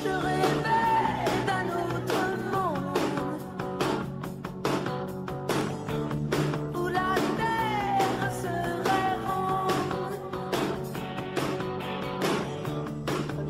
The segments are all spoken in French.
Je rêvais d'un autre monde où la terre serait ronde,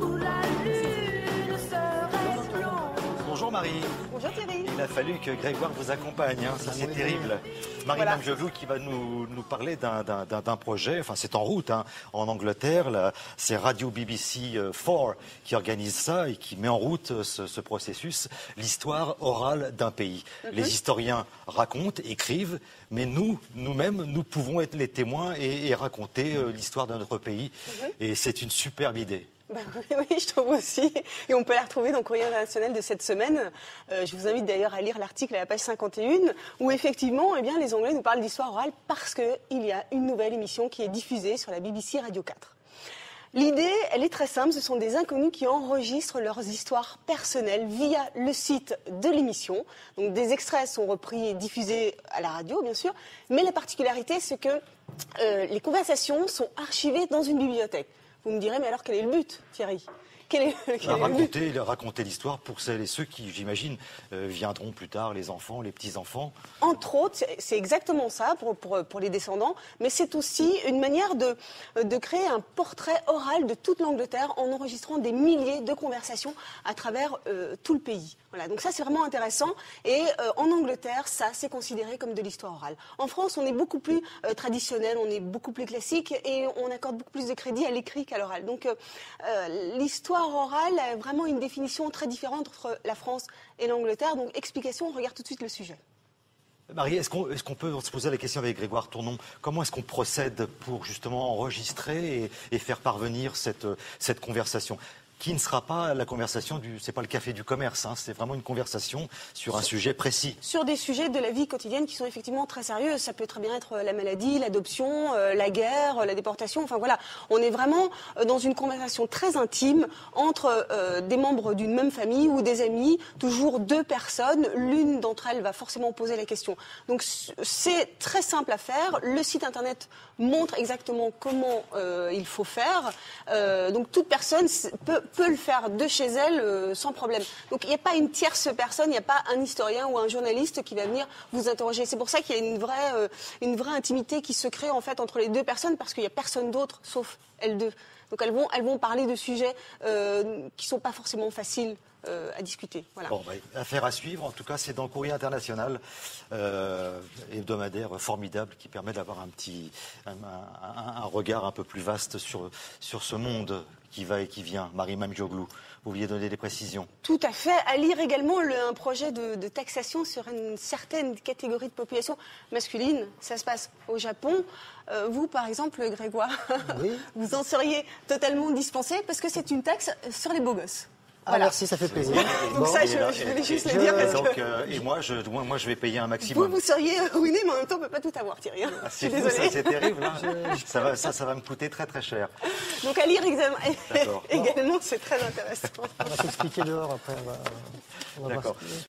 où la lune serait blonde. Bonjour Marie. Bonjour Thierry. Il a fallu que Grégoire vous accompagne, hein. Ça c'est terrible. Marie Voilà. Mamjoglou qui va nous parler d'un projet, enfin c'est en route hein, en Angleterre, c'est Radio BBC 4 qui organise ça et qui met en route ce processus, l'histoire orale d'un pays. Les historiens racontent, écrivent, mais nous-mêmes, nous pouvons être les témoins et raconter l'histoire de notre pays. Et c'est une superbe idée. Ben, oui, je trouve aussi. Et on peut la retrouver dans Courrier International de cette semaine. Je vous invite d'ailleurs à lire l'article à la page 51, où effectivement, eh bien, les Anglais nous parlent d'histoire orale parce qu'il y a une nouvelle émission qui est diffusée sur la BBC Radio 4. L'idée, elle est très simple. Ce sont des inconnus qui enregistrent leurs histoires personnelles via le site de l'émission. Donc des extraits sont repris et diffusés à la radio, bien sûr. Mais la particularité, c'est que les conversations sont archivées dans une bibliothèque. Vous me direz, mais alors quel est le but, Thierry ? Quel est le but ? Raconter l'histoire pour celles et ceux qui, j'imagine, viendront plus tard, les enfants, les petits-enfants. Entre autres, c'est exactement ça pour les descendants, mais c'est aussi une manière de créer un portrait oral de toute l'Angleterre en enregistrant des milliers de conversations à travers tout le pays. Voilà, donc ça c'est vraiment intéressant et en Angleterre, ça c'est considéré comme de l'histoire orale. En France, on est beaucoup plus traditionnel, on est beaucoup plus classique et on accorde beaucoup plus de crédit à l'écrit qu'à l'oral. Donc l'histoire orale a vraiment une définition très différente entre la France et l'Angleterre. Donc explication, on regarde tout de suite le sujet. Marie, est-ce qu'on peut se poser la question avec Grégoire Tournon, comment est-ce qu'on procède pour justement enregistrer et faire parvenir cette conversation qui ne sera pas la conversation c'est pas le café du commerce, hein, c'est vraiment une conversation sur un sujet précis. Sur des sujets de la vie quotidienne qui sont effectivement très sérieux. Ça peut très bien être la maladie, l'adoption, la guerre, la déportation. Enfin voilà, on est vraiment dans une conversation très intime entre des membres d'une même famille ou des amis, toujours deux personnes. L'une d'entre elles va forcément poser la question. Donc c'est très simple à faire. Le site internet montre exactement comment il faut faire. Donc toute personne peut le faire de chez elle sans problème. Donc il n'y a pas une tierce personne, il n'y a pas un historien ou un journaliste qui va venir vous interroger. C'est pour ça qu'il y a une vraie intimité qui se crée en fait entre les deux personnes parce qu'il n'y a personne d'autre sauf elles deux. Donc elles vont parler de sujets qui ne sont pas forcément faciles à discuter. Voilà. Bon, affaire à suivre. En tout cas, c'est dans Courrier International, hebdomadaire formidable qui permet d'avoir un regard un peu plus vaste sur ce monde qui va et qui vient. Marie Mamjoglou, vous vouliez donner des précisions. Tout à fait. À lire également un projet de taxation sur une certaine catégorie de population masculine. Ça se passe au Japon. Vous, par exemple, Grégoire, oui. vous en seriez totalement dispensé parce que c'est une taxe sur les beaux gosses. Ah, Voilà. merci, ça fait plaisir. Donc ça, je voulais juste le dire parce que... Et moi, je vais payer un maximum. Vous seriez ruiné, mais en même temps, on ne peut pas tout avoir, Thierry. Ah, Je suis c'est fou, désolée. c'est terrible. Hein. Ça va me coûter très très cher. Donc à lire D'accord. également, c'est très intéressant. On va s'expliquer dehors après. On va D'accord. voir.